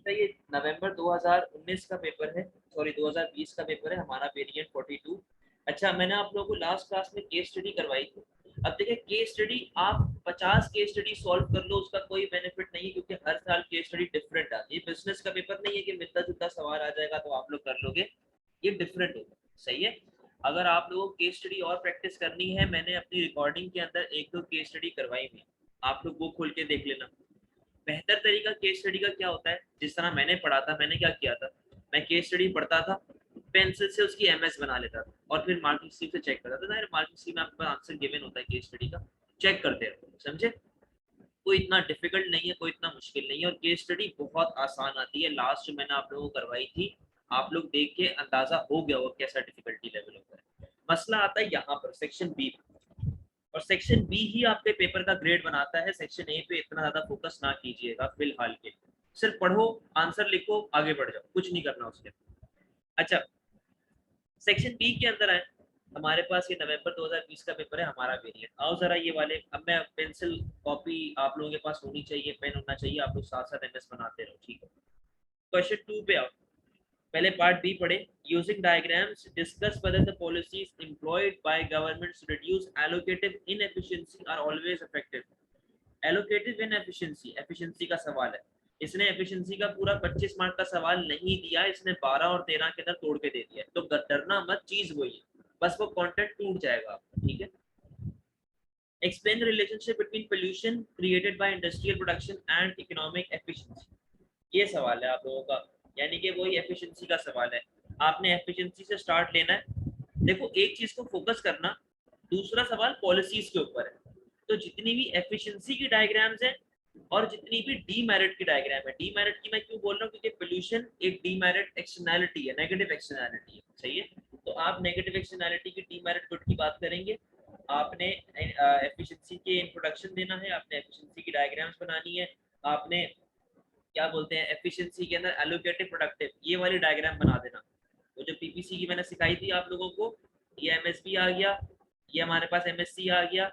तो ये नवंबर 2019 का पेपर है, सॉरी 2020 का पेपर है, हमारा वेरिएंट 42। अच्छा, मैंने आप लोगों को लास्ट क्लास में केस स्टडी करवाई थी। अब देखिए, केस स्टडी आप 50 केस स्टडी सॉल्व कर लो, उसका कोई बेनिफिट नहीं है, क्योंकि हर साल केस स्टडी डिफरेंट आती है। बिजनेस का पेपर नहीं है कि मिलता जुलता सवाल आ जाएगा तो आप लोग कर लोगे, ये डिफरेंट होगा। सही है। अगर आप लोगों को केस स्टडी और प्रैक्टिस करनी है, मैंने अपनी रिकॉर्डिंग के अंदर एक दो केस स्टडी करवाई हुई, आप लोग वो खोल के देख लेना। बेहतर तरीका केस स्टडी का क्या होता है, जिस तरह मैंने पढ़ा था, मैंने क्या किया था, मैं केस स्टडी पढ़ता था, पेंसिल से उसकी एमएस बना लेता था और फिर मार्किंग स्कीम से चेक करता था। मार्किंग स्कीम में आपके पास आंसर गिवन होता है केस स्टडी का, चेक करते रहो। समझे? कोई इतना डिफिकल्ट नहीं है, कोई इतना मुश्किल नहीं है, और केस स्टडी बहुत आसान आती है। लास्ट जो मैंने आप लोगों को करवाई थी, आप लोग देख के अंदाजा हो गया होगा कैसा डिफिकल्टी लेवल होता है। मसला आता है यहाँ पर सेक्शन बी, और सेक्शन बी ही आपके पेपर का ग्रेड बनाता है। सेक्शन ए पे इतना ज्यादा फोकस ना कीजिएगा फिलहाल के लिए, सिर्फ पढ़ो, आंसर लिखो, आगे बढ़ जाओ, कुछ नहीं करना उसके। अच्छा, सेक्शन बी के अंदर आए, हमारे पास ये नवंबर 2020 का पेपर है, हमारा वेरिएंट। आओ जरा ये वाले, अब मैं पेंसिल कॉपी आप लोगों के पास होनी चाहिए, पेन होना चाहिए, आप लोग साथ साथ एमएस बनाते रहो, ठीक है। क्वेश्चन 2 पे आओ, पहले पार्ट बी पढ़े। Using diagrams discuss whether the policies employed by governments to reduce allocative inefficiency are always effective। Allocative inefficiency, efficiency का सवाल है। इसने एफिशिएंसी का पूरा 25 मार्क का सवाल नहीं दिया, इसने 12 और 13 के अंदर तोड़ के दे दिया, तो डरना मत, चीज वही है, बस वो कंटेंट टूट जाएगा आपका, ठीक है। Explain the relationship between pollution created by industrial production and economic efficiency. ये सवाल है आप लोगों का, यानी कि वही एफिशिएंसी का सवाल है। आपने एफिशिएंसी से स्टार्ट लेना है। देखो, एक चीज को फोकस करना, दूसरा सवाल पॉलिसीज के ऊपर है। तो जितनी भी एफिशिएंसी की डायग्राम्स हैं और जितनी भी डीमेरिट की डायग्राम है, डीमेरिट की मैं क्यों बोल रहा हूँ, क्योंकि पोल्यूशन एक डीमेरिट एक्सटर्नैलिटी है, नेगेटिव एक्सटर्नैलिटी है, सही है। तो आप नेगेटिव एक्सटर्नैलिटी की डीमेरिट गुड की बात करेंगे। आपने एफिशिएंसी के इंट्रोडक्शन देना है, आपने एफिशिएंसी की डायग्राम्स बनानी है, आपने क्या बोलते हैं एफिशिएंसी के अंदर एलोकेटिव प्रोडक्टिव ये वाली डायग्राम बना देना। वो जो पीपीसी की मैंने सिखाई थी आप लोगों को, ये एमएसपी आ गया, ये हमारे पास एमएससी आ गया।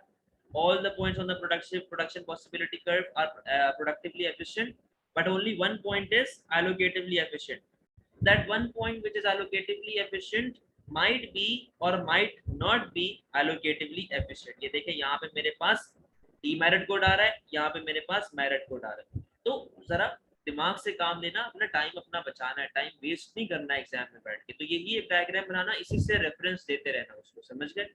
all the points on the production possibility curve are productively efficient, but only one point is allocatively efficient. That one point which is allocatively efficient might be or might not be allocatively efficient। ये देखें, यहाँ पे मेरे पास demerit code आ रहा है, यहाँ पे मेरे पास मेरिट कोड आ रहा है। तो जरा दिमाग से काम लेना, अपना टाइम अपना बचाना है, टाइम वेस्ट नहीं करना एग्जाम में बैठ के। तो यही एक डायग्राम बनाना, इसी से रेफरेंस देते रहना उसको, समझ गए?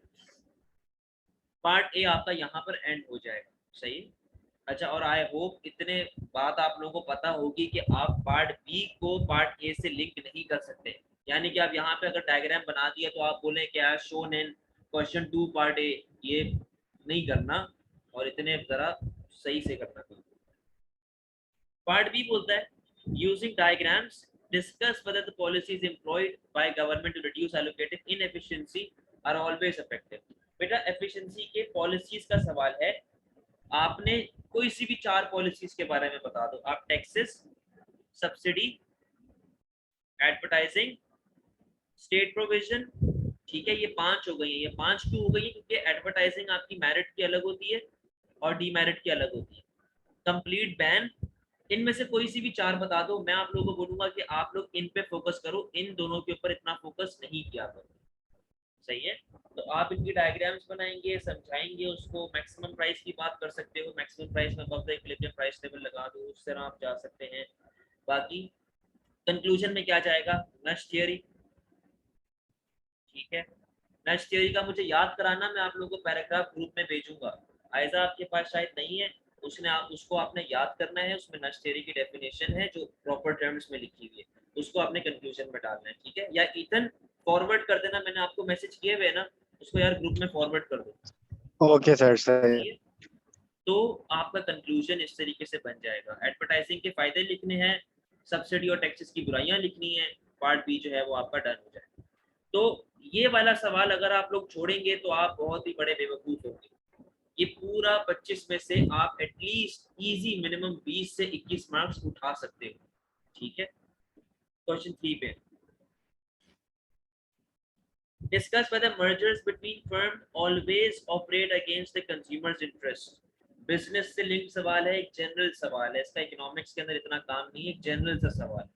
पार्ट ए आपका यहाँ पर एंड हो जाएगा, सही। अच्छा, और आई होप इतने बात आप लोगों को पता होगी कि आप पार्ट बी को पार्ट ए से लिंक नहीं कर सकते। यानी कि आप यहाँ पे अगर डायग्राम बना दिया तो आप बोले क्या shown in question 2 part A, ये नहीं करना, और इतने जरा सही से करना। पार्ट बी बोलता है using diagrams discuss whether the policies employed by government to reduce allocative inefficiency are always effective। बेटा, एफिशिएंसी के पॉलिसीज का सवाल है, आपने कोई सी भी 4 पॉलिसीज के बारे में बता दो। आप taxes, subsidy, advertising, state provision, ठीक है, ये 5 हो गई है। ये 5 क्यों हो गई है? क्योंकि एडवर्टाइजिंग आपकी मेरिट की अलग होती है और डीमेरिट की अलग होती है। कंप्लीट बैन, इनमें से कोई सी भी 4 बता दो, मैं आप लोगों को बोलूंगा कि आप लोग इन पे फोकस करो, इन दोनों के ऊपर इतना फोकस नहीं किया करो, सही है। तो आप इनकी डायग्राम्स बनाएंगे, समझाएंगे उसको। मैक्सिमम प्राइस की बात कर सकते हो, मैक्सिमम प्राइस में above the equilibrium price level लगा दो, उस तरह आप जा सकते हैं। बाकी कंक्लूजन में क्या जाएगा? नश थियरी, ठीक है। नश थियरी का मुझे याद कराना, मैं आप लोगों को पैराग्राफ ग्रुप में भेजूंगा। आयजा आपके पास शायद नहीं है, उसने आप उसको आपने याद करना है। उसमें नश थियरी की डेफिनेशन है जो प्रॉपर टर्म्स में लिखी हुई है, उसको आपने कंक्लूजन में डालना है, ठीक है। या ईथन फॉरवर्ड कर देना, मैंने आपको मैसेज किए हुए ना, उसको यार ग्रुप में फॉरवर्ड कर दो। ओके सर, सही है। तो आपका कंक्लूजन इस तरीके से बन जाएगा। एडवर्टाइजिंग के फायदे लिखने हैं, सब्सिडी और टैक्सेस की बुराइयां लिखनी है, पार्ट बी जो है वो आपका डन हो जाएगा। तो ये वाला सवाल अगर आप लोग छोड़ेंगे तो आप बहुत ही बड़े बेवकूफ होंगे। ये पूरा 25 में से आप एटलीस्ट इजी मिनिमम 20 से 21 मार्क्स उठा सकते हो, ठीक है। क्वेश्चन 3 पे discuss whether mergers between firms always operate against the consumer's interest। Business से लिंक सवाल है, एक जनरल सवाल है, इसका इकोनॉमिक्स के अंदर इतना काम नहीं है, एक जनरल सा सवाल।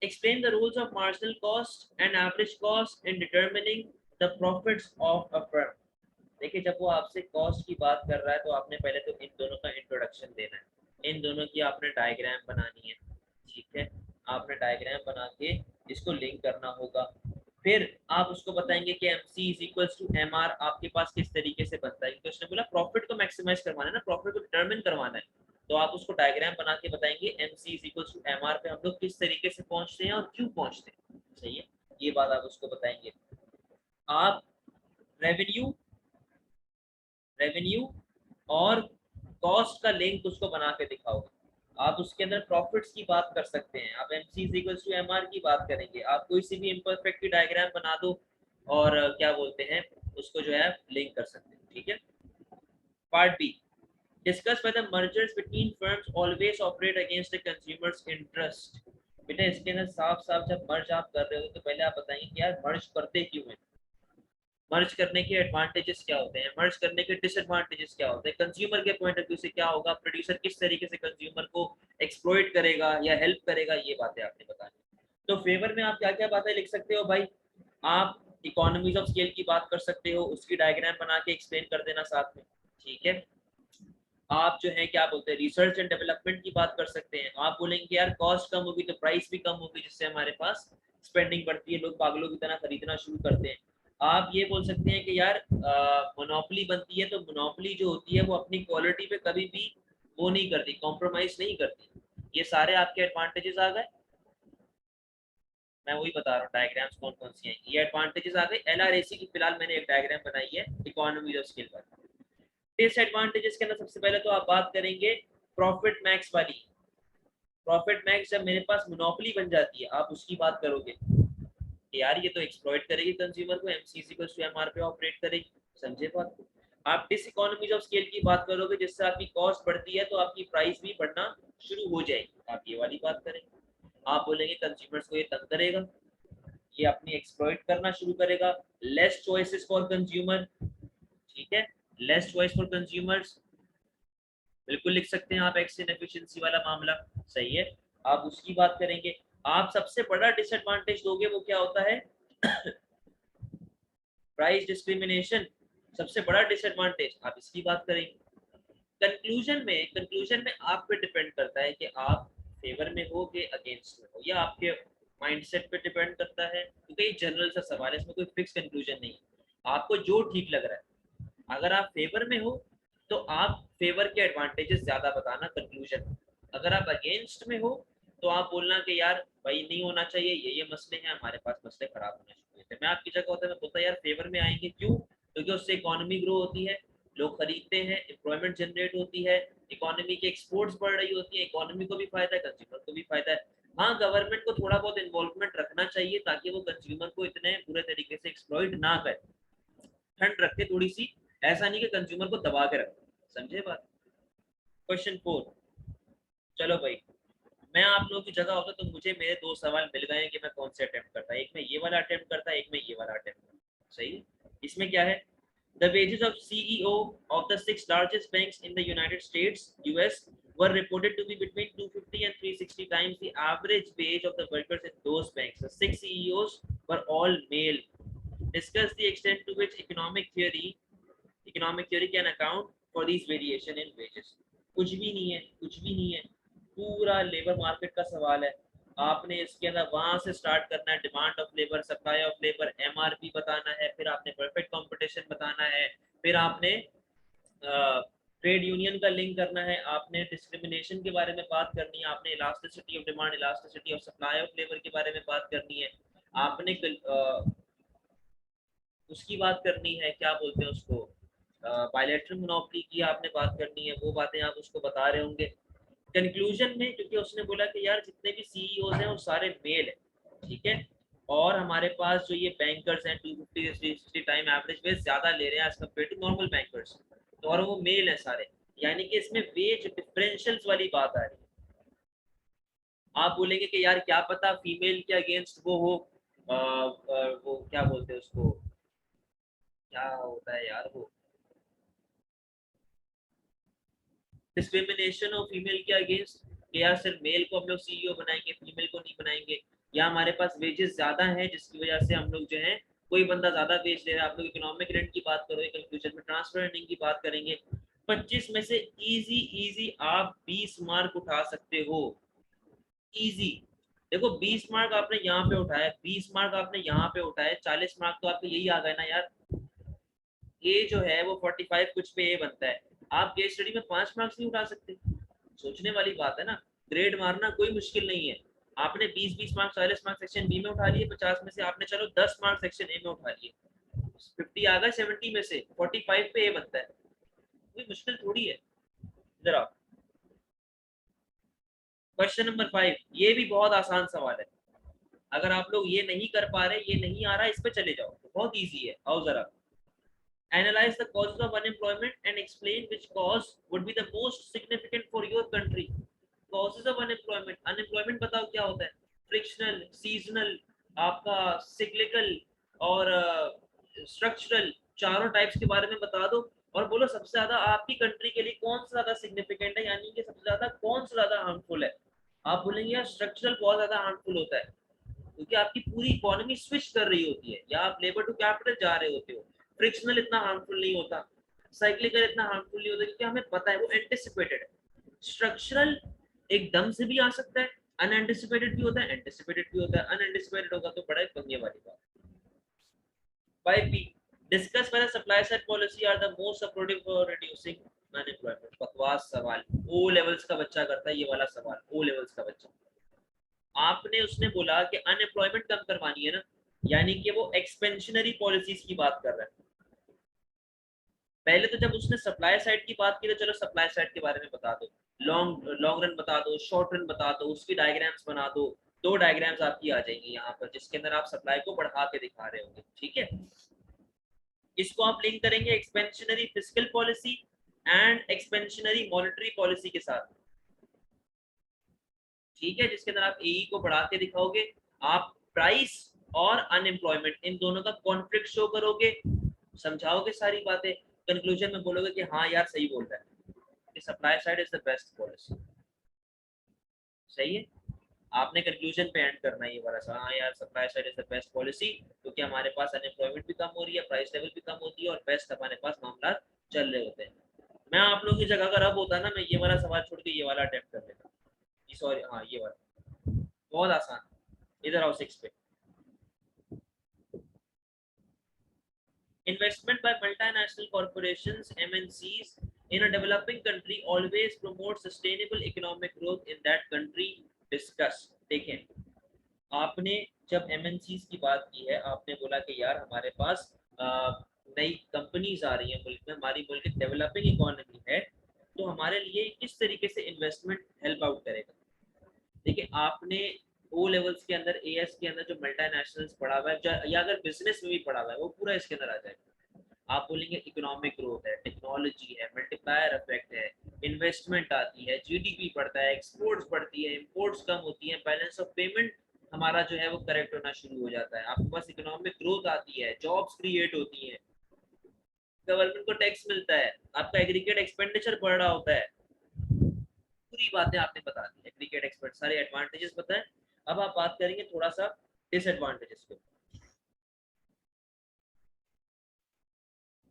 Explain the rules of marginal cost and average cost in determining the profits of a firm. देखिए जब वो आपसे कॉस्ट की बात कर रहा है तो आपने पहले तो इन दोनों का इंट्रोडक्शन देना है, इन दोनों की आपने डायग्राम बनानी है, ठीक है। आपने डायग्राम बना के इसको लिंक करना होगा, फिर आप उसको बताएंगे कि M C is equals to M R आपके पास किस तरीके से बनता है, क्योंकि उसने बोला प्रॉफिट को मैक्सिमाइज करवाना है ना, प्रॉफिट को डिटरमिन करवाना है, तो आप उसको डायग्राम बना के बताएंगे M C is equals to M R पे हम लोग किस तरीके से पहुंचते हैं और क्यों पहुंचते हैं, सही है। ये बात आप उसको बताएंगे। आप रेवेन्यू रेवेन्यू और कॉस्ट का लिंक उसको बना के दिखाओगे। आप उसके अंदर प्रॉफिट्स की बात कर सकते हैं, आप M C equals to M R की बात करेंगे, आप कोई सी भी इम्परफेक्ट की डायग्राम बना दो और क्या बोलते हैं उसको जो है लिंक कर सकते हैं, ठीक है। Part B, discuss whether mergers between firms always operate against the consumer's interest। बेटा इसके अंदर साफ साफ जब मर्ज आप कर रहे हो तो पहले आप बताएंगे कि यार मर्ज करते क्यों हैं, मर्ज करने के एडवांटेजेस क्या होते हैं, मर्ज करने के डिसएडवांटेजेस क्या होते हैं, कंज्यूमर के पॉइंट ऑफ व्यू से क्या होगा, प्रोड्यूसर किस तरीके से कंज्यूमर को एक्सप्लॉइट करेगा या हेल्प करेगा, ये बातें आपने बतानी। तो फेवर में आप क्या क्या बातें लिख सकते हो भाई, आप इकोनॉमीज ऑफ स्केल की बात कर सकते हो, उसकी डायग्राम बना के एक्सप्लेन कर देना साथ में, ठीक है। आप जो है क्या बोलते हैं रिसर्च एंड डेवलपमेंट की बात कर सकते हैं, आप बोलेंगे यार कॉस्ट कम होगी तो प्राइस भी कम होगी, जिससे हमारे पास स्पेंडिंग बढ़ती है, लोग पागलों की तरह खरीदना शुरू करते हैं। आप ये बोल सकते हैं कि यार मोनोपोली बनती है तो मोनोपोली जो होती है वो अपनी क्वालिटी पे कभी भी वो नहीं करती, कॉम्प्रोमाइज नहीं करती। ये सारे आपके एडवांटेजेस आ गए, मैं वही बता रहा हूँ डायग्राम्स कौन कौन सी आएंगी, ये एडवांटेजेस आ गए। एलआरएसी की फिलहाल मैंने एक डायग्राम बनाई है इकोनॉमी ऑफ स्केल पर। डिसएडवांटेजेस के अंदर सबसे पहले तो आप बात करेंगे प्रॉफिट मैक्स वाली। प्रॉफिट मैक्स जब मेरे पास मोनोपोली बन जाती है आप उसकी बात करोगे कि यार ये तो एक्सप्लॉइट करेगी कंज्यूमर को, एमसीसी को एमआर पे ऑपरेट करेगी, समझे बात को। आप डिस इकोनॉमीज ऑफ स्केल की बात करोगे, जिससे आपकी कॉस्ट बढ़ती है तो आपकी प्राइस भी बढ़ना शुरू हो जाएगी, आप ये वाली बात करेंगे। आप बोलेंगे कंज्यूमर्स को ये तंग करेगा, ये अपनी एक्सप्लॉइट करना शुरू करेगा, लेस चॉइसेस फॉर कंज्यूमर, ठीक है, लेस चॉइस फॉर कंज्यूमर्स, बिल्कुल लिख सकते हैं आप, एक्स इनएफिशिएंसी वाला मामला, सही है। आप उसकी बात करेंगे। आप सबसे बड़ा डिसएडवांटेज दोगे वो क्या होता है प्राइस डिस्क्रिमिनेशन, सबसे बड़ा डिसएडवांटेज, आप इसकी बात करेंगे। कंक्लूजन में आप पे डिपेंड करता है कि आप फेवर में हो के अगेंस्ट में हो, या आपके माइंडसेट पे डिपेंड करता है, क्योंकि ये जनरल सा सवाल है, इसमें कोई फिक्स कंक्लूजन नहीं है, आपको जो ठीक लग रहा है। अगर आप फेवर में हो तो आप फेवर के एडवांटेजेस ज्यादा बताना कंक्लूजन में, अगर आप अगेंस्ट में हो तो आप बोलना कि यार भाई नहीं होना चाहिए, ये मसले हैं हमारे पास, मसले खराब होने शुरू हुए थे। मैं आपकी जगह होता है मैं बोलता यार फेवर में आएंगे, क्यों, क्योंकि उससे इकोनॉमी ग्रो होती है, लोग खरीदते हैं, एम्प्लॉयमेंट जनरेट होती है, इकोनॉमी की एक्सपोर्ट्स बढ़ रही होती है, इकोनॉमी को भी फायदा है, कंज्यूमर को भी फायदा है। हाँ गवर्नमेंट को थोड़ा बहुत इन्वॉल्वमेंट रखना चाहिए ताकि वो कंज्यूमर को इतने बुरे तरीके से एक्सप्लॉइट ना करे, ठंड रखे थोड़ी सी, ऐसा नहीं कि कंज्यूमर को दबा के रखे, समझे बात। क्वेश्चन 4, चलो भाई मैं आप लोगों की जगह होता तो मुझे मेरे दो सवाल मिल गए कि मैं कौन से अटेम्प्ट करता, एक में ये वाला अटेम्प्ट करता, एक में ये वाला अटेम्प्ट करता, सही है। इसमें क्या है, the wages of CEO of the 6 largest banks in the United states US were reported to be between 250 and 360 times the average wage of the workers in those banks. The 6 CEOs were all male. Discuss the extent to which economic theory can account for these variation in wages। कुछ भी नहीं है, कुछ भी नहीं है, पूरा labour market का सवाल है। आपने इसके अंदर वहां से स्टार्ट करना है, demand of labour, supply of labour, MRP बताना है, फिर आपने परफेक्ट कंपटीशन बताना है, फिर आपने ट्रेड यूनियन का लिंक करना है, आपने डिस्क्रिमिनेशन के बारे में बात करनी है, आपने elasticity of demand, elasticity of supply of labour के बारे में बात करनी है, आपने उसकी बात करनी है, क्या बोलते हैं उसको, बायलैटरल मोनोपोली की आपने बात करनी है, वो बातें आप उसको बता रहे होंगे। कंक्लूजन में क्योंकि उसने बोला कि यार जितने भी सीईओ हैं वो सारे मेल हैं, ठीक है, और हमारे पास जो ये बैंकर्स हैं 250 360 टाइम एवरेज वेज ज्यादा ले रहे हैं as compare to normal bankers, तो और वो मेल है सारे, यानी कि इसमें वेज डिफरेंशियल्स वाली बात आ रही है। आप बोलेंगे कि यार क्या पता फीमेल के अगेंस्ट वो हो, वो क्या बोलते हैं उसको, क्या होता है यार वो, डिस्क्रिमिनेशन ऑफ फीमेल के अगेंस्ट, कि यार सिर्फ मेल को हम लोग सीईओ बनाएंगे, फीमेल को नहीं बनाएंगे, या हमारे पास वेजेस ज्यादा हैं जिसकी वजह से हम लोग जो है कोई बंदा ज्यादा वेज ले रहा है। आप लोग इकोनॉमिक रेंट की बात करोगे, कंक्लूजन में ट्रांसफर अर्निंग की बात करेंगे। 25 में से इजी इजी आप 20 मार्क उठा सकते हो, इजी। देखो 20 मार्क आपने यहाँ पे उठाया, 20 मार्क आपने यहाँ पे उठाए, 40 मार्क तो आपके यही आ गए ना यार। ये जो है वो 45 कुछ पे ए बनता है, आप केस स्टडी में 5 मार्क्स नहीं उठा सकते? सोचने वाली बात है ना। ग्रेड मारना कोई मुश्किल नहीं है। आपने 20-20 मार्क्स 40 मार्क्स सेक्शन बी में उठा लिए, 50 में से आपने चलो 10 मार्क्स सेक्शन ए में उठा लिए, 50 आ गए 70 में से, 45 पे ए बनता है, कोई मुश्किल थोड़ी है। इधर आओ, क्वेश्चन नंबर 5, ये भी बहुत आसान सवाल है। अगर आप लोग ये नहीं कर पा रहे, ये नहीं आ रहा, इस पे चले जाओ, तो बहुत इजी है। आओ जरा, analyze the causes of unemployment and explain which cause would be the most significant for your country. Causes of unemployment, unemployment बताओ क्या होता है? फ्रिक्शनल, सीजनल, आपका सिक्लिकल और स्ट्रक्चरल, चारों टाइप्स के बारे में बता दो, और बोलो सबसे ज्यादा आपकी कंट्री के लिए कौन सा ज्यादा सिग्निफिकेंट है, यानी कि सबसे ज्यादा कौन सा ज्यादा हार्मफुल है। आप बोलेंगे यार स्ट्रक्चरल बहुत ज्यादा हार्मफुल होता है, क्योंकि आपकी पूरी इकोनॉमी स्विच कर रही होती है, या आप लेबर टू कैपिटल जा रहे होते हो। फ्रिक्शनल इतना हार्मफुल नहीं होता, साइक्लिकल इतना हार्मफुल नहीं होता, क्योंकि हमें पता है वो एंटिसिपेटेड है। स्ट्रक्चरल एकदम से भी आ सकता है, अनएंटिसिपेटेड भी होता है, एंटिसिपेटेड भी होता है। अनएंटिसिपेटेड होगा तो बड़ा पंगे वाली बात। 5B, discuss whether supply side policy are the most supportive for reducing unemployment। बकवास सवाल, ओ लेवल्स का बच्चा करता है ये वाला सवाल, ओ लेवल्स का बच्चा। आपने उसने बोला कि अनएम्प्लॉयमेंट कम करवानी है ना, यानी कि वो एक्सपेंशनरी पॉलिसीज की बात कर रहा है। पहले तो जब उसने सप्लाई साइड की बात की तो चलो सप्लाई साइड के बारे में बता दो, लॉन्ग लॉन्ग रन बता दो, शॉर्ट रन बता दो, उसकी डायग्राम्स बना दो। दो डायग्राम्स आपकी आ जाएंगी यहाँ पर, जिसके अंदर आप सप्लाई को बढ़ा के दिखा रहे होंगे, ठीक है। इसको आप लिंक करेंगे expansionary fiscal policy and expansionary monetary policy के साथ, ठीक है, जिसके अंदर आप एई को बढ़ा के दिखाओगे। आप प्राइस और अनएम्प्लॉयमेंट इन दोनों का कॉन्फ्लिक्ट शो करोगे, समझाओगे सारी बातें, कंक्लूजन में बोलोगे कि हाँ यार सही बोल रहा है, supply side is the best policy. सही है, आपने कंक्लूजन पे एंड करना है ये वाला सा, हाँ यार supply side is the best policy, क्योंकि हमारे पास अनएम्प्लॉयमेंट भी कम हो रही है, प्राइस लेवल भी कम होती है, और बेस्ट हमारे पास मामला चल रहे होते हैं। मैं आप लोगों की जगह अगर अब होता ना, मैं ये वाला सवाल छोड़ के ये वाला अटेम्प्ट कर लेता, सॉरी हाँ ये वाला बहुत आसान। इधर आओ 6 पे, investment by multinational corporations MNCs in a developing country always promote sustainable economic growth in that country, discuss। देखें, आपने जब MNCs की बात की है, आपने बोला कि यार हमारे पास नई कंपनीज आ रही हैं मुल्क में, हमारी मुल्क डेवलपिंग इकोनॉमी है, तो हमारे लिए किस तरीके से इन्वेस्टमेंट हेल्प आउट करेगा। देखिए आपने ओ लेवल्स के अंदर, एएस के अंदर जो मल्टीनेशनल्स पढ़ा हुआ है, या अगर बिजनेस में भी पढ़ा हुआ है, वो पूरा इसके अंदर आ जाएगा। आप बोलेंगे इकोनॉमिक ग्रोथ है, टेक्नोलॉजी है, मल्टीप्लायर इफेक्ट है, इन्वेस्टमेंट आती है, जीडीपी बढ़ता है, एक्सपोर्ट्स बढ़ती है, इंपोर्ट्स कम होती है, बैलेंस ऑफ पेमेंट हमारा जो है वो करेक्ट होना शुरू हो जाता है, आपके पास इकोनॉमिक ग्रोथ आती है, जॉब्स क्रिएट होती है, गवर्नमेंट को टैक्स मिलता है, आपका एग्रीगेट एक्सपेंडिचर बढ़ रहा होता है। पूरी बातें आपने बता दी, एग्रीगेट एक्सपर्ट सारे एडवांटेजेस बताएं। अब आप बात करेंगे थोड़ा सा डिसएडवांटेजेस पे।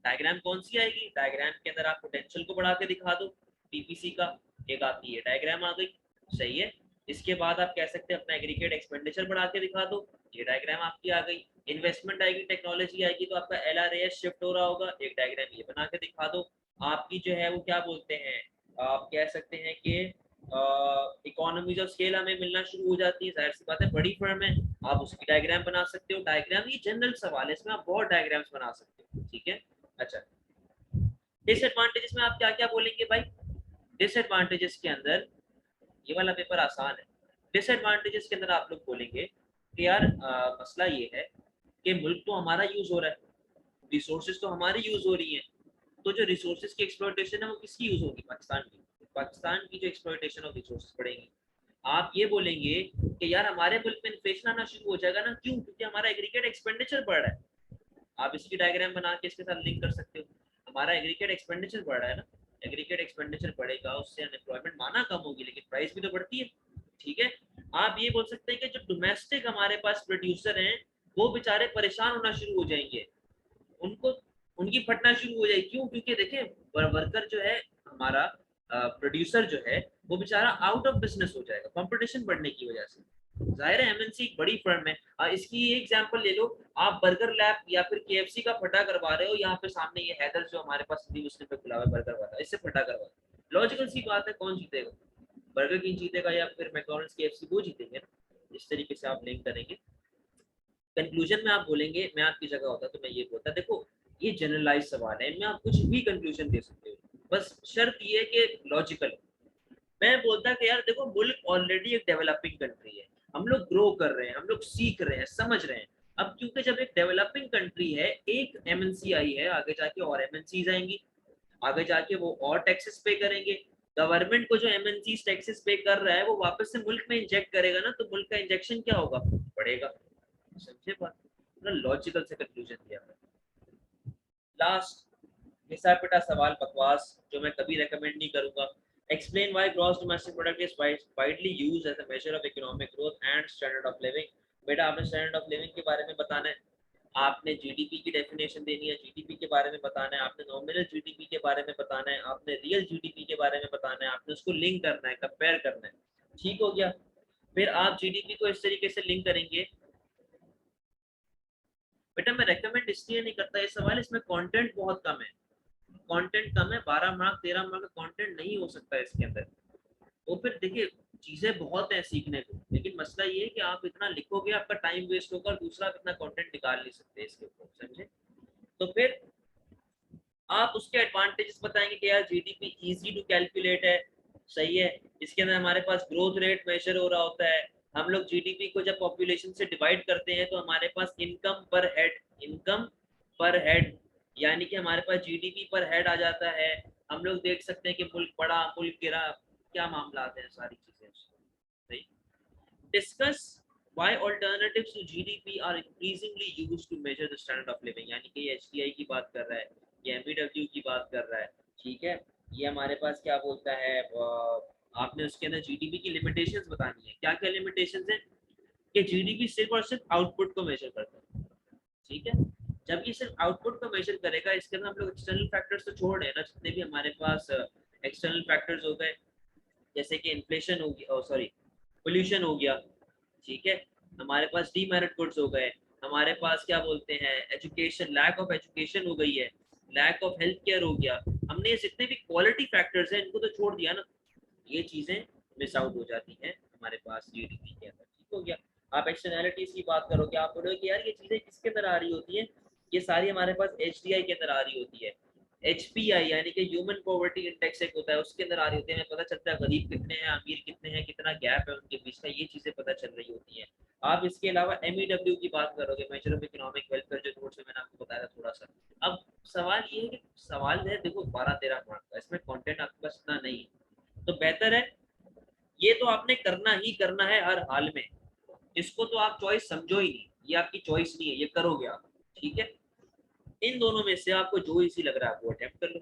डायग्राम कौन सी आएगी, डायग्राम के अंदर आप पोटेंशियल को बढ़ा के दिखा दो, पीपीसी का एक आपकी ये डायग्राम आ गई, सही है। इसके बाद आप कह सकते हैं अपना एग्रीगेट एक्सपेंडिचर बढ़ा के दिखा दो, ये डायग्राम आपकी आ गई। इन्वेस्टमेंट आएगी, टेक्नोलॉजी आएगी, तो आपका एलआरएस शिफ्ट हो रहा होगा, एक डायग्राम ये बना के दिखा दो। आपकी जो है वो क्या बोलते हैं, आप कह सकते हैं कि इकोनॉमीज ऑफ स्केल हमें मिलना शुरू हो जाती है, जाहिर सी बात है बड़ी फर्म है, आप उसकी डायग्राम बना सकते हो। डायग्राम ये जनरल सवाल है, इसमें आप बहुत डायग्राम्स बना सकते हो, ठीक है। अच्छा, डिसएडवांटेजेस में आप क्या क्या बोलेंगे भाई। डिसएडवांटेजेस के अंदर ये वाला पेपर आसान है। डिसएडवांटेजेस के अंदर आप लोग बोलेंगे कि यार मसला ये है कि मुल्क तो हमारा यूज हो रहा है, रिसोर्सेज तो हमारी यूज हो रही है, तो जो रिसोर्सेज की एक्सप्लॉयटेशन है वो किसकी यूज होगी, पाकिस्तान की। पाकिस्तान की जो एक्सप्लॉयटेशन ऑफ रिसोर्सेज बढ़ेगी। आप ये बोलेंगे कि यार हमारे मुल्क में इन्फ्लेशन आना शुरू हो जाएगा ना, क्यों, क्योंकि हमारा एग्रीगेट एक्सपेंडिचर बढ़ रहा है। आप इसकी डायग्राम बना के इसके साथ लिंक कर सकते हो, हमारा एग्रीगेट एक्सपेंडिचर बढ़ रहा है ना, एग्रीगेट एक्सपेंडिचर बढ़ेगा, उससे अनएम्प्लॉयमेंट माना कम होगी, लेकिन प्राइस भी तो बढ़ती है। ठीक है, आप ये बोल सकते हैं कि जो डोमेस्टिक हमारे पास प्रोड्यूसर हैं वो बेचारे परेशान होना शुरू हो जाएंगे, उनको उनकी फटना शुरू हो जाएगी। क्यों? क्योंकि देखिए वर्कर जो है हमारा, प्रोड्यूसर जो है वो बेचारा आउट ऑफ बिजनेस हो जाएगा कंपटीशन बढ़ने की वजह से। जाहिर है एमएनसी एक बड़ी फर्म है। इसकी एग्जांपल ले लो, आप बर्गर लैब या फिर केएफसी का फटा करवा रहे हो, यहाँ पे सामने ये हैदर जो हमारे पास सिटी मुस्लिम पे खुला हुआ है बर्गर वाला, इससे फटा करवा, लॉजिकल सी बात है, कौन जीतेगा? बर्गर किंग जीतेगा या फिर मैकडॉनल्ड्स केएफसी, वो जीतेंगे ना। इस तरीके से आप लिंक करेंगे। कंक्लूजन में आप बोलेंगे मैं आपकी जगह होता तो मैं ये बोलता, देखो ये जनरलाइज सवाल है, इनमें आप कुछ भी कंक्लूजन दे सकते हो, बस शर्त ये है कि लॉजिकल। मैं बोलता कि यार देखो मुल्क ऑलरेडी एक डेवलपिंग कंट्री है, हम लोग ग्रो कर रहे हैं, हम लोग सीख रहे हैं, समझ रहे हैं। अब क्योंकि जब एक डेवलपिंग कंट्री है, एक एमएनसी आई है, आगे जाके और एमएनसीज आएंगी, आगे जाके वो और टैक्सेस पे करेंगे। गवर्नमेंट को जो एमएनसी टैक्सेस पे कर रहा है वो वापस से मुल्क में इंजेक्ट करेगा ना, तो मुल्क का इंजेक्शन क्या होगा? बढ़ेगा। समझे बात? लॉजिकल से कंक्लूजन दिया है। लास्ट घिसा पिटा सवाल बकवास जो मैं कभी रेकमेंड नहीं करूंगा। Explain why gross domestic product is widely used as a measure of economic growth and standard of living. बेटा आपने स्टैंडर्ड ऑफ लिविंग के बारे में बताना है, आपने जीडीपी की डेफिनेशन देनी है, जीडीपी के बारे में बताना है, आपने नॉमिनल जीडीपी के बारे में बताना है, आपने रियल जीडीपी के बारे में बताना है, आपने उसको लिंक करना है, कंपेयर करना है। ठीक हो गया? फिर आप जीडीपी को इस तरीके से लिंक करेंगे। बेटा मैं रेकमेंड इसलिए नहीं करता ये सवाल, इसमें कंटेंट बहुत कम है, कंटेंट कम है, 12 मार्क 13 मार्क का कंटेंट नहीं हो सकता इसके अंदर। वो फिर देखिए चीजें बहुत हैं सीखने को, लेकिन मसला ये है कि आप इतना लिखोगे आपका टाइम वेस्ट होगा, और दूसरा आप इतना कंटेंट निकाल नहीं सकते इसके ऊपर, समझे? तो फिर आप उसके एडवांटेजेस बताएंगे कि यार जीडीपी इजी टू कैलकुलेट है, सही है, इसके अंदर हमारे पास ग्रोथ रेट मेजर हो रहा होता है, हम लोग जीडीपी को जब पॉपुलेशन से डिवाइड करते हैं तो हमारे पास इनकम पर हेड यानी कि हमारे पास जीडीपी पर हेड आ जाता है। हम लोग देख सकते हैं कि मुल्क बढ़ा मुल्क गिरा, क्या मामला आते हैं, सारी चीजें सही। Discuss why alternatives to GDP are increasingly used to measure the standard of living, यानी कि ये HDI की बात कर रहा है, ये MEW की बात कर रहा है। ठीक है, ये हमारे पास क्या बोलता है, आपने उसके अंदर जीडीपी की लिमिटेशंस बतानी है। क्या क्या लिमिटेशंस हैं? कि जीडीपी सिर्फ और सिर्फ आउटपुट को मेजर करता है। ठीक है, जब ये सिर्फ आउटपुट को मेजर करेगा, इसके अंदर हम लोग एक्सटर्नल फैक्टर्स तो छोड़ रहे हैं ना, जितने भी हमारे पास एक्सटर्नल फैक्टर्स हो गए, जैसे कि इन्फ्लेशन हो गया, सॉरी पोल्यूशन हो गया, ठीक है, हमारे पास डीमेरिट गुड्स हो गए, हमारे पास क्या बोलते हैं एजुकेशन, लैक ऑफ एजुकेशन हो गई है, लैक ऑफ हेल्थ केयर हो गया, हमने ये जितने भी क्वालिटी फैक्टर्स हैं इनको तो छोड़ दिया ना, ये चीजें मिस आउट हो जाती हैं हमारे पास जीडीपी के अंदर। ठीक हो गया? आप एक्सटर्नैलिटीज की बात करोगे, आप बोलोगे कि यार ये चीजें किसके अंदर आ रही होती है, ये सारी हमारे पास एचडीआई के अंदर आ रही होती है। एचपीआई यानी कि ह्यूमन पॉवर्टी इंडेक्स एक होता है, उसके अंदर आ रही होती है, हमें पता चलता है गरीब कितने हैं, अमीर कितने हैं, कितना गैप है उनके बीच का, ये चीजें पता चल रही होती हैं। आप इसके अलावा एमईडब्ल्यू की बात करोगे, मेजर ऑफ इकोनॉमिक वेलफेयर, जो नोट्स में मैंने आपको बताया था थोड़ा सा। अब सवाल ये है कि सवाल है देखो 12-13 मार्क का, इसमें कंटेंट आपके पास इतना नहीं है, तो बेहतर है ये तो आपने करना ही करना है हर हाल में, इसको तो आप चॉइस समझो ही नहीं, ये आपकी चॉइस नहीं है, ये करोगे आप। ठीक है, इन दोनों में से आपको जो इजी लग रहा है वो अटेम्प्ट कर लो।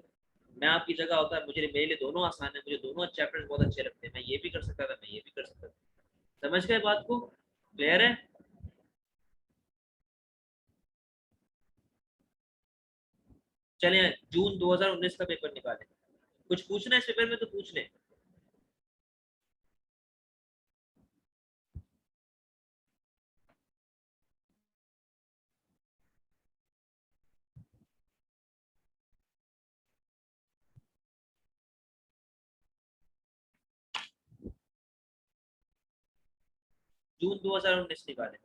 मैं आपकी जगह होता है, मुझे मेरे लिए दोनों आसान है, मुझे दोनों चैप्टर्स बहुत अच्छे लगते हैं, मैं ये भी कर सकता था, मैं ये भी कर सकता था। समझ गए बात को? क्लियर है? चले जून 2019 का पेपर निकाले, कुछ पूछना है इस पेपर में तो पूछ ले। जून 2019 निकाले।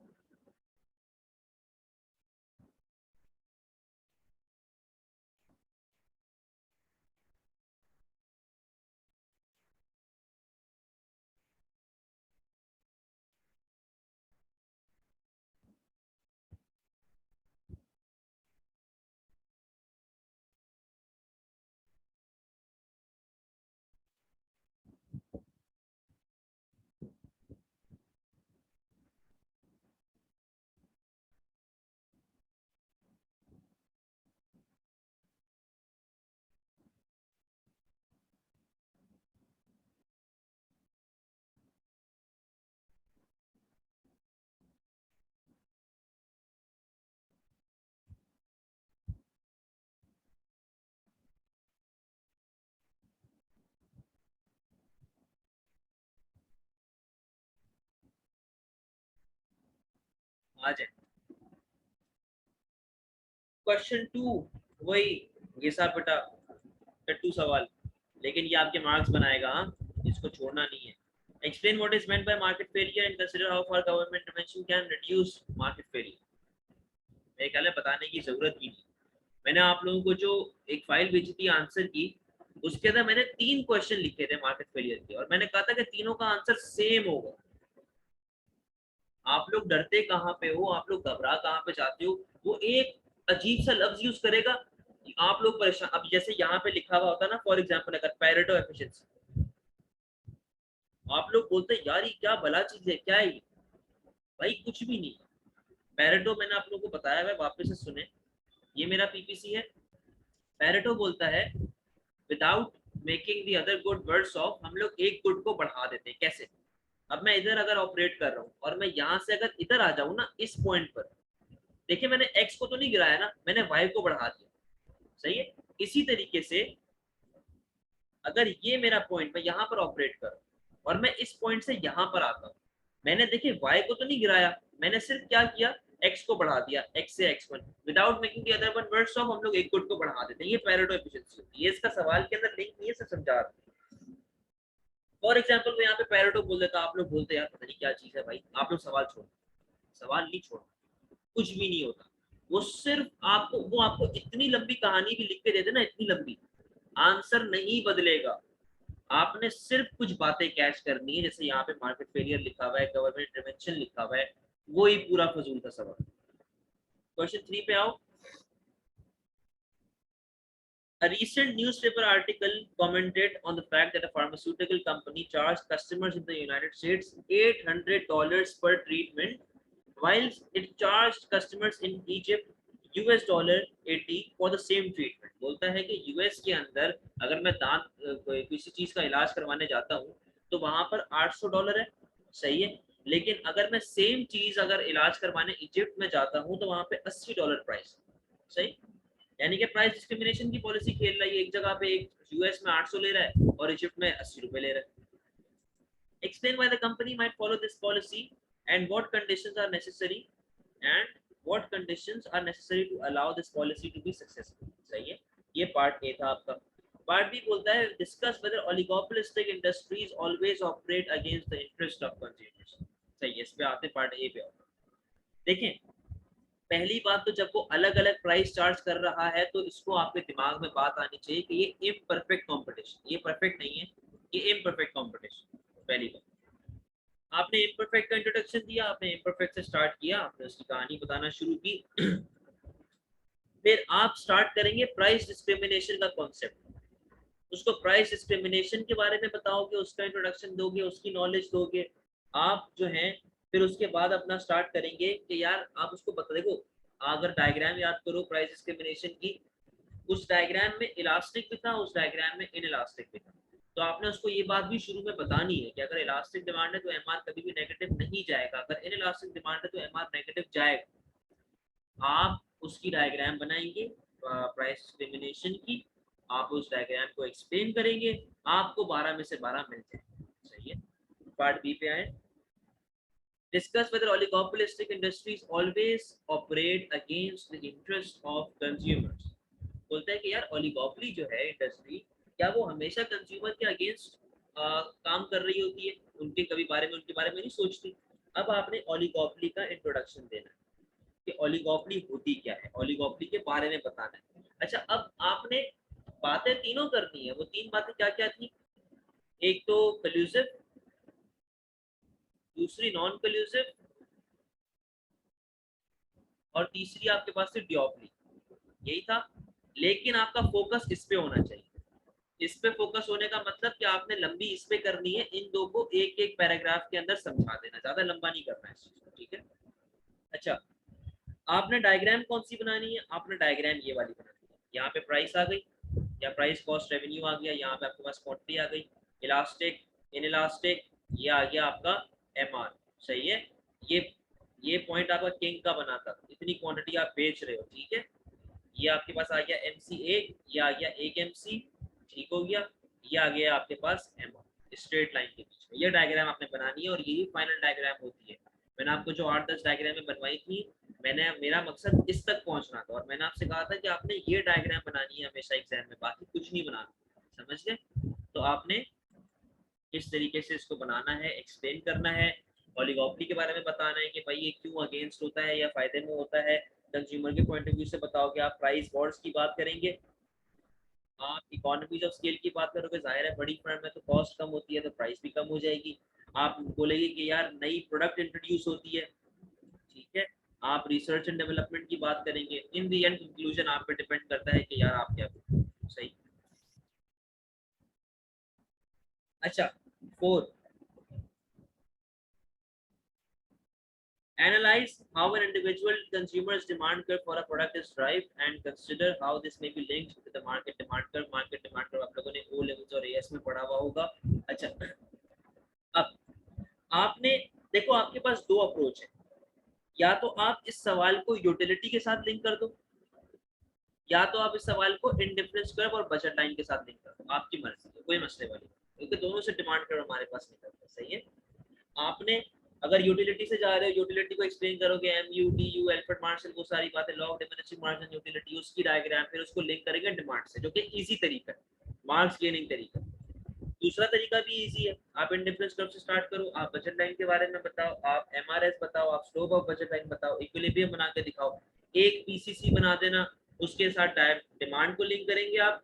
आ जाए। क्वेश्चन 2 वही घिसा पिटा टट्टू सवाल, लेकिन ये आपके मार्क्स बनाएगा, हाँ, इसको छोड़ना नहीं है। Explain what is meant by market failure and consider how far government intervention can reduce market failure. मेरे ख्याल है बताने की जरूरत ही नहीं। मैंने आप लोगों को जो एक फाइल भेजी थी आंसर की, उसके अंदर मैंने 3 क्वेश्चन लिखे थे मार्केट फेलियर के, और मैंने कहा था कि तीनों का आंसर सेम होगा। आप लोग डरते कहाँ पे हो, आप लोग घबरा कहाँ पे जाते हो, वो एक अजीब सा लफ्ज यूज करेगा, आप लोग परेशान। अब जैसे यहाँ पे लिखा हुआ होता है ना, फॉर एग्जाम्पल अगर पेरेटो एफिशिएंसी, आप लोग बोलते हैं यार ये क्या भला चीज है, क्या है ये? भाई कुछ भी नहीं। पेरेटो मैंने आप लोगों को बताया है, वापस से सुने। ये मेरा पीपीसी है। पेरेटो बोलता है without making the other good words of, हम लोग एक गुड को बढ़ा देते हैं। कैसे? अब मैं इधर अगर ऑपरेट कर रहा हूँ और मैं यहाँ से अगर इधर आ जाऊँ ना, इस पॉइंट पर, देखिए मैंने x को तो नहीं गिराया ना, मैंने y को बढ़ा दिया। सही है। इसी तरीके से अगर ये मेरा पॉइंट, मैं यहाँ पर ऑपरेट कर और मैं इस पॉइंट से यहाँ पर आता हूँ, मैंने देखिए y को तो नहीं गिराया, मैंने सिर्फ क्या किया, x को बढ़ा दिया, x से x1 without making the other one words of, हम लोग एक गुड को बढ़ा देते हैं। ये पैरेटो एफिशिएंसी होती है। ये इसका सवाल के अंदर लिंक नहीं है, सिर्फ समझा रहा हूं। फॉर एग्जाम्पल मैं यहाँ पे पैरेटो बोल देता, आप लोग बोलते यार पता नहीं क्या चीज है भाई, आप लोग सवाल छोड़, सवाल नहीं छोड़, कुछ भी नहीं होता। वो सिर्फ आपको, वो आपको इतनी लंबी कहानी भी लिख के देते ना, इतनी लंबी, आंसर नहीं बदलेगा। आपने सिर्फ कुछ बातें कैच करनी है, जैसे यहाँ पे मार्केट फेलियर लिखा हुआ है, गवर्नमेंट इंटरवेंशन लिखा हुआ है, वो ही पूरा फजूल का सवाल। क्वेश्चन 3 पे आओ। A recent newspaper article commented on the fact that a pharmaceutical company charged customers in the United States $800 per treatment, while it charged customers in Egypt $80 for the same treatment। बोलता है कि US के अंदर अगर मैं दांत किसी चीज का इलाज करवाने जाता हूँ तो वहां पर $800 है। सही है। लेकिन अगर मैं सेम चीज अगर इलाज करवाने इजिप्ट में जाता हूँ तो वहां पे $80 प्राइस। सही। यानी कि प्राइस डिस्क्रिमिनेशन की पॉलिसी खेल रहा है। एक जगह पे एक यूएस में 800 ले रहा है और इजिप्ट में ₹80 ले रहा है। Explain why the company might follow this policy and what conditions are necessary to allow this policy to be successful। सही है। ये पार्ट ए था आपका। पार्ट बी बोलता है discuss whether oligopolistic industries always operate against the interest of consumers। सही है। इस पे आते पार्ट ए पे। देखें, पहली बात तो जब वो अलग अलग प्राइस चार्ज कर रहा है तो इसको आपके दिमाग में बात आनी चाहिए कि ये इम्परफेक्ट कंपटीशन, ये परफेक्ट नहीं है, ये इम्परफेक्ट कंपटीशन। पहली बात, आपने इम्परफेक्ट का इंट्रोडक्शन दिया, आपने इम्परफेक्ट से स्टार्ट किया, आपने उसकी कहानी बताना शुरू की। फिर आप स्टार्ट करेंगे प्राइस डिस्क्रिमिनेशन का कॉन्सेप्ट। उसको प्राइस डिस्क्रिमिनेशन के बारे में बताओगे, उसका इंट्रोडक्शन दोगे, उसकी नॉलेज दोगे आप जो है। फिर उसके बाद अपना स्टार्ट करेंगे कि यार आप उसको बता, देखो अगर डायग्राम याद करो प्राइस डिस्क्रिमिनेशन की, उस डायग्राम में इलास्टिक भी था, उस डायग्राम में इनइलास्टिक भी था। तो आपने उसको ये बात भी शुरू में बतानी है कि अगर इलास्टिक डिमांड है तो एमआर कभी भी नेगेटिव नहीं जाएगा, अगर इनइलास्टिक डिमांड है तो एमआर नेगेटिव जाएगा। आप उसकी डायग्राम बनाएंगे प्राइस डिस्क्रिमिनेशन की, आप उस डायग्राम को एक्सप्लेन करेंगे, आपको 12 में से 12 मिल जाए। सही है। पार्ट बी पे आए। Discuss whether oligopolistic industries always operate against the interest of consumers। बोलता है कि यार ओलिगोपोली जो है इंडस्ट्री, क्या वो हमेशा कंज्यूमर के अगेंस्ट काम कर रही होती है, उनके कभी बारे में, उनके बारे में नहीं सोचती। अब आपने ओलिगोपोली का इंट्रोडक्शन देना है कि ओलिगोपोली होती क्या है, ओलिगोपोली के बारे में बताना है। अच्छा, अब आपने बातें तीनों करनी है। वो 3 बातें क्या क्या थी? एक तो कल्यूसिव, दूसरी नॉन कल्यूसिव, और तीसरी आपके पास थी डिओपली। यही था। लेकिन आपका फोकस इस पे होना चाहिए। इस पे फोकस होने का मतलब कि आपने लंबी इस पे करनी है, इन दो को एक एक पैराग्राफ के अंदर समझा देना, ज्यादा लंबा नहीं करना है इस चीज को। ठीक है। अच्छा, आपने डायग्राम कौन सी बनानी है? आपने डायग्राम ये वाली बनानी है। यहाँ पे प्राइस आ गई या प्राइस कॉस्ट रेवेन्यू आ गया, यहाँ पे आपके पास क्वांटिटी आ गई, इलास्टिक, इनइलास्टिक, ये आ गया आपका एमआर। सही है। ये पॉइंट आपका किंग का बना था, इतनी क्वांटिटी आप बेच रहे हो। ठीक है। ये आपके पास आ गया MC1, ये आ गया एक MC। ठीक हो गया। ये आ गया आपके पास MR स्ट्रेट लाइन के बीच में। ये डायग्राम आपने बनानी है और यही फाइनल डायग्राम होती है। मैंने आपको जो 8-10 डायग्रामें बनवाई थी, मेरा मकसद इस तक पहुंचना था, और मैंने आपसे कहा था कि आपने ये डायग्राम बनानी है हमेशा एग्जाम में, बाकी कुछ नहीं बनाना, समझ गए? तो आपने किस तरीके से इसको बनाना है, एक्सप्लेन करना है, ओलिगोपोली के बारे में बताना है कि भाई ये क्यों अगेंस्ट होता है या फायदे में होता है, कंज्यूमर के पॉइंट ऑफ व्यू से बताओगे, आप प्राइस वॉर्स की बात करेंगे, आप इकोनॉमीज ऑफ स्केल की बात करोगे, जाहिर है बड़ी फर्म में तो कॉस्ट कम होती है तो प्राइस भी कम हो जाएगी, आप बोलेंगे कि यार नई प्रोडक्ट इंट्रोड्यूस होती है, ठीक है, आप रिसर्च एंड डेवलपमेंट की बात करेंगे, इन दी एंड कंक्लूजन आप पे डिपेंड करता है कि यार आप क्या करें, सही। अच्छा, 4, analyze how an individual consumer's demand curve for a product is derived and consider how this may be linked to the market demand curve. Market demand curve आप लोगों ने O levels और AS में पढ़ा हुआ होगा। अच्छा, अब आपने देखो आपके पास दो अप्रोच है, या तो आप इस सवाल को यूटिलिटी के साथ लिंक कर दो, या तो आप इस सवाल को इंडिफरेंस कर्व और बजट लाइन के साथ लिंक कर दो, आपकी मर्जी है, कोई मसले वाली, क्योंकि दोनों से डिमांड कर्व हमारे पास निकलता है, सही है। आपने अगर यूटिलिटी से जा रहे हो, यूटिलिटी को एक्सप्लेन करोगे, M U D U Alfred Marshall, वो सारी बातें, law of diminishing margin utility, उसकी डायग्राम, फिर उसको लिंक करेंगे डिमांड से, जो कि इजी तरीका है, मार्क्स गेनिंग तरीका। दूसरा तरीका भी इजी है, आप इंडिफरेंस कर्व से स्टार्ट करो, आप बजट लाइन के बारे में बताओ, आप एमआरएस बताओ, आप स्लोप ऑफ बजट लाइन बताओ, इक्विलिब्रियम बना के दिखाओ, एक पीसीसी बना देना, उसके साथ डिमांड को लिंक करेंगे आप,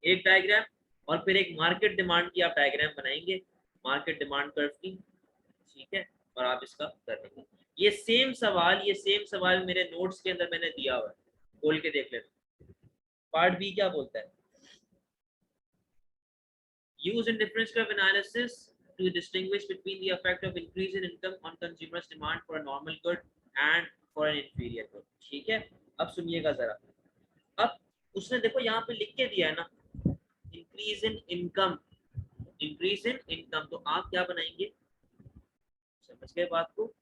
एक डायग्राम, और फिर एक मार्केट डिमांड की आप डायग्राम बनाएंगे, मार्केट डिमांड कर्व की, ठीक है, और आप इसका कर लेंगे। ये सेम सवाल मेरे नोट्स के अंदर मैंने दिया हुआ है, खोल के देख लेना। पार्ट बी क्या बोलता है, use in difference curve analysis to distinguish between the effect of increase in income on consumers demand for a normal good and for an inferior good, ठीक है। अब सुनिएगा जरा, अब उसने देखो यहाँ पे लिख के दिया है ना, increase in income, increase in income, तो आप क्या बनाएंगे, समझ गए बात को,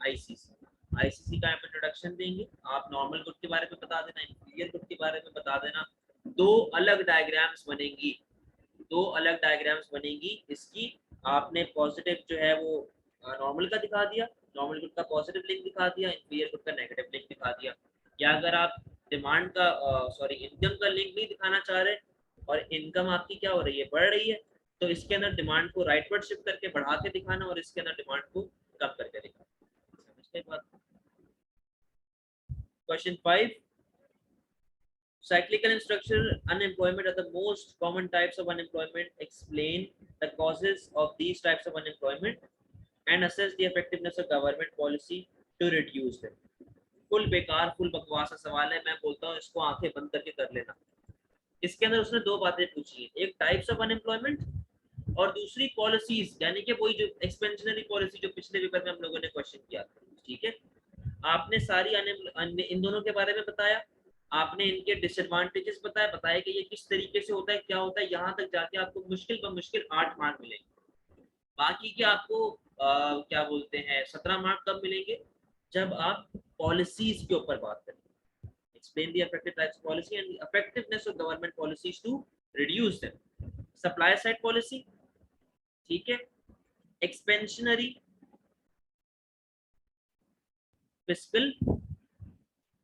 आईसीसी, आईसीसी का आप इंट्रोडक्शन देंगे, आप नॉर्मल गुड के बारे में बता देना, इंफीरियर गुड के बारे में बता देना, दो अलग डायग्राम्स बनेंगी, दो अलग डायग्राम्स बनेंगी इसकी, आपने पॉजिटिव जो है वो नॉर्मल का दिखा दिया, नॉर्मल गुड का पॉजिटिव लिंक दिखा दिया, इंफीरियर गुड का नेगेटिव लिंक दिखा दिया, या अगर आप डिमांड का सॉरी इनकम का लिंक नहीं दिखाना चाह रहे और इनकम आपकी क्या हो रही है, बढ़ रही है, तो इसके अंदर डिमांड को राइटवर्ड शिफ्ट करके बढ़ा के दिखाना और इसके अंदर डिमांड को कम करके दिखाना, समझते हैं बात। Question 5, cyclical and structural unemployment are the most common types of unemployment. Explain the causes of these types of unemployment and assess the effectiveness of government policy to reduce them. Full बेकार full बकवास का सवाल है, मैं बोलता हूँ इसको आंखें बंद करके कर लेना। इसके अंदर उसने दो बातें पूछी है, एक टाइप्स ऑफ अनएम्प्लॉयमेंट और दूसरी पॉलिसीज, यानी कि वही जो एक्सपेंशनरी पॉलिसी जो पिछले पेपर में हम लोगों ने क्वेश्चन किया था, ठीक है। आपने सारी इन दोनों के बारे में बताया, आपने इनके डिसएडवांटेजेस बताया, बताया कि ये किस तरीके से होता है, क्या होता है, यहाँ तक जाके आपको मुश्किल ब मुश्किल 8 मार्क मिलेंगे, बाकी के आपको क्या बोलते हैं 17 मार्क कब मिलेंगे, जब आप पॉलिसीज के ऊपर बात करें। Explain the effective types of policy and the effectiveness of government policies to reduce them. Supply side policy, ठीक है, expansionary, fiscal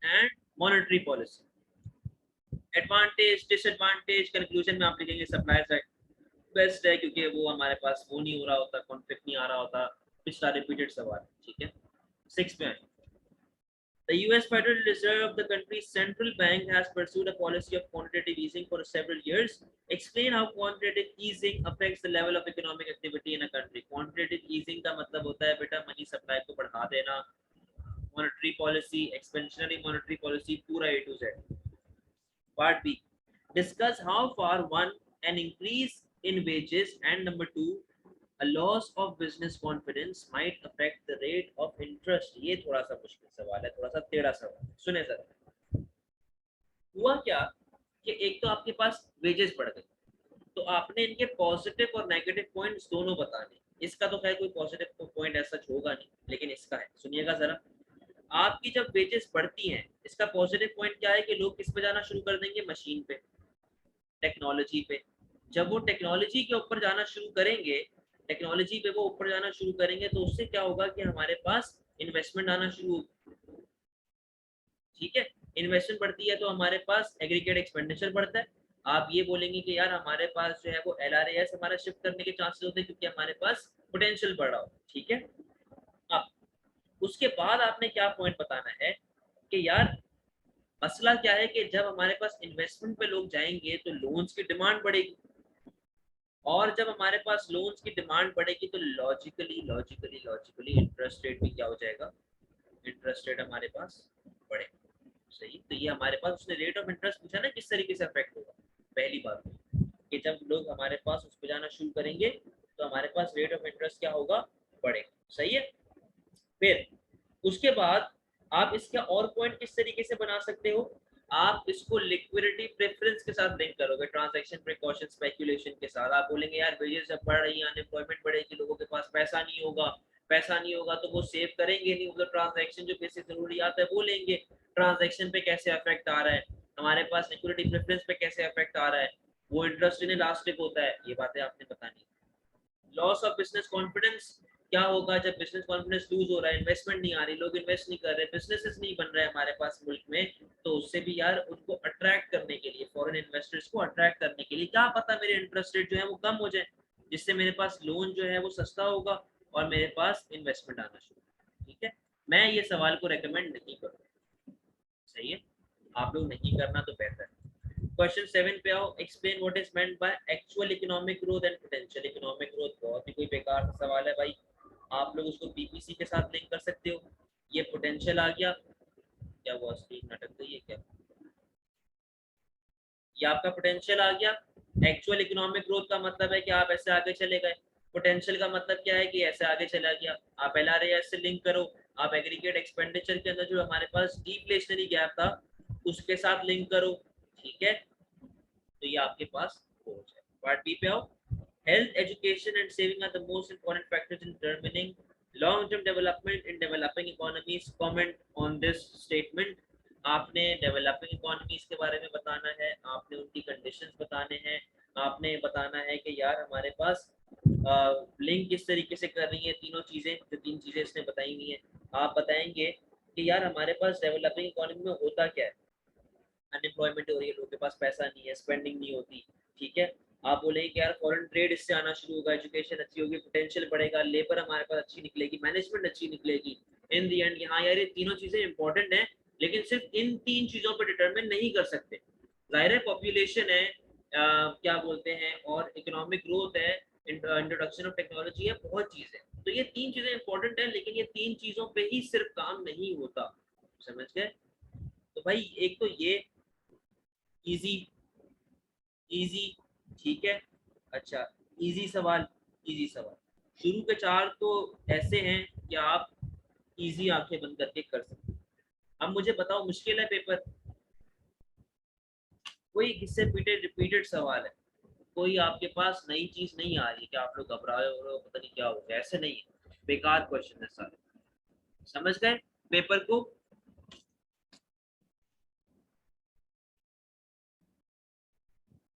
and monetary policy. Advantage disadvantage conclusion में आप लिखेंगे सप्लाई साइड बेस्ट है, क्योंकि वो हमारे पास वो नहीं हो रहा होता, कॉन्फ्लिक्ट नहीं आ रहा होता, पिछला रिपीटेड सवाल, ठीक है। 6 पे The US Federal Reserve, the country's central bank, has pursued a policy of quantitative easing for several years. Explain how quantitative easing affects the level of economic activity in a country. Quantitative easing का मतलब होता है बेटा money supply को बढ़ा देना, monetary policy, expansionary monetary policy, पूरा A to Z. Part B. Discuss how far one, an increase in wages, and number 2, a loss of business confidence might affect the rate of interest. ये थोड़ा सा मुश्किल सवाल है, थोड़ा सा टेढ़ा सवाल, सुने जरा। हुआ क्या कि एक तो आपके पास वेजेस बढ़ गए, तो आपने इनके पॉजिटिव और नेगेटिव पॉइंट्स दोनों बताने, इसका तो खैर कोई पॉजिटिव पॉइंट ऐसा होगा नहीं, लेकिन इसका है, सुनिएगा जरा। आपकी जब वेजेस बढ़ती हैं, इसका पॉजिटिव पॉइंट क्या है कि लोग किस पे जाना शुरू कर देंगे, मशीन पे, टेक्नोलॉजी पे। जब वो टेक्नोलॉजी के ऊपर जाना शुरू करेंगे, टेक्नोलॉजी पे वो ऊपर जाना शुरू करेंगे तो उससे क्या होगा कि हमारे पास इन्वेस्टमेंट आना शुरू होगी। ठीक है, इन्वेस्टमेंट बढ़ती है तो हमारे पास एग्रीगेट एक्सपेंडिचर बढ़ता है। आप ये बोलेंगे कि यार हमारे पास जो है वो LRAS हमारा शिफ्ट करने के चांसेस होते हैं क्योंकि हमारे पास पोटेंशियल बढ़ रहा हो। ठीक है, अब उसके बाद आपने क्या पॉइंट बताना है कि यार मसला क्या है कि जब हमारे पास इन्वेस्टमेंट पे लोग जाएंगे तो लोन्स की डिमांड बढ़ेगी, और जब हमारे पास लोन्स की डिमांड बढ़ेगी तो logically logically logically interest rate भी क्या हो जाएगा, इंटरेस्ट रेट हमारे पास बढ़ेगा। सही, तो ये हमारे पास उसने रेट ऑफ इंटरेस्ट पूछा ना किस तरीके से अफेक्ट होगा। पहली बात कि जब लोग हमारे पास उस पर जाना शुरू करेंगे तो हमारे पास रेट ऑफ इंटरेस्ट क्या होगा, बढ़ेगा। सही है, फिर उसके बाद आप इसका और पॉइंट किस तरीके से बना सकते हो, आप इसको लिक्विडिटी प्रेफरेंस के साथ लिंक करोगे, ट्रांजैक्शन प्रिकॉशन स्पेकुलेशन के साथ। आप बोलेंगे यार वेजेस जब बढ़ रही है, अनएम्प्लॉयमेंट बढ़ेगी, लोगों के पास पैसा नहीं होगा, पैसा नहीं होगा तो वो सेव करेंगे नहीं, मतलब ट्रांजैक्शन जो बेसिक जरूरियात है वो लेंगे। ट्रांजैक्शन पे कैसे अफेक्ट आ रहा है, हमारे पास लिक्विडिटी प्रेफरेंस पे कैसे अफेक्ट आ रहा है, वो इंटरेस्ट इनइलास्टिक होता है, ये बातें आपने बतानी। लॉस ऑफ बिजनेस कॉन्फिडेंस, क्या होगा जब बिजनेस कॉन्फिडेंस लूज हो रहा है, इन्वेस्टमेंट नहीं आ रही, लोग इन्वेस्ट नहीं कर रहे, बिजनेसेस नहीं बन रहे हमारे पास मुल्क में, तो उससे भी यार उनको अट्रैक्ट करने के लिए, फॉरेन इन्वेस्टर्स को अट्रैक्ट करने के लिए, क्या पता मेरे इंटरेस्ट रेट जो है वो कम हो जाए, जिससे मेरे पास लोन जो है वो सस्ता होगा और मेरे पास इन्वेस्टमेंट आना शुरू। ठीक है, मैं ये सवाल को रेकमेंड नहीं करूँगा। सही है, आप लोग नहीं करना तो बेहतर है। क्वेश्चन 7 पे आओ, explain what is meant by actual economic growth and potential economic growth. बहुत ही कोई बेकार सा सवाल है भाई, आप लोग उसको बीपीसी के साथ लिंक कर सकते हो। ये पोटेंशियल आ गया, क्या हुआ स्क्रीन नाटक गई है क्या, ये आपका पोटेंशियल आ गया। एक्चुअल इकोनॉमिक ग्रोथ का मतलब है कि आप ऐसे आगे चले गए, पोटेंशियल का मतलब क्या है कि ऐसे आगे चला गया। आप LRAS से लिंक करो, आप एग्रीगेट एक्सपेंडिचर के अंदर जो हमारे पास डिफ्लेशनरी गैप था उसके साथ लिंक करो। ठीक है, तो ये आपके पास हो जाए। पार्ट बी पे आओ, health education and saving are the most important factors in determining long term development in developing economies, comment on this statement. आपने डेवलपिंग इकोनॉमीज के बारे में बताना है, आपने उनकी कंडीशंस बताने हैं, आपने बताना है कि यार हमारे पास लिंक किस तरीके से कर रही है तीनों चीजें, जो तीन चीजें इसने बताई हुई हैं। आप बताएंगे कि यार हमारे पास डेवलपिंग इकोनॉमी में होता क्या है, अनएम्प्लॉयमेंट हो रही है, लोगों के पास पैसा नहीं है, स्पेंडिंग नहीं होती। ठीक है, आप बोलेंगे कि यार फॉरेन ट्रेड इससे आना शुरू होगा, एजुकेशन अच्छी होगी, पोटेंशियल बढ़ेगा, लेबर हमारे पास अच्छी निकलेगी, मैनेजमेंट अच्छी निकलेगी। इन दी एंड यहाँ यार ये तीनों चीजें इंपॉर्टेंट हैं, लेकिन सिर्फ इन तीन चीजों पर डिटरमिन नहीं कर सकते। जाहिर है पॉपुलेशन है, क्या बोलते हैं, और इकोनॉमिक ग्रोथ है, इंट्रोडक्शन ऑफ टेक्नोलॉजी है, बहुत चीज है। तो ये तीन चीजें इंपॉर्टेंट है, लेकिन ये तीन चीजों पे ही सिर्फ काम नहीं होता। समझ गए, तो भाई एक तो ये इजी, इजी, ठीक है। अच्छा, इजी सवाल, इजी सवाल, शुरू के चार तो ऐसे हैं कि आप इजी आंखें बंद करके कर सकते हैं। अब मुझे बताओ मुश्किल है पेपर, कोई किससे रिपीटेड रिपीटेड सवाल है, कोई आपके पास नई चीज नहीं आ रही है कि आप लोग घबराए हो रहे हो पता नहीं क्या हो गया, ऐसे नहीं है, बेकार क्वेश्चन है सारे। समझ गए पेपर को।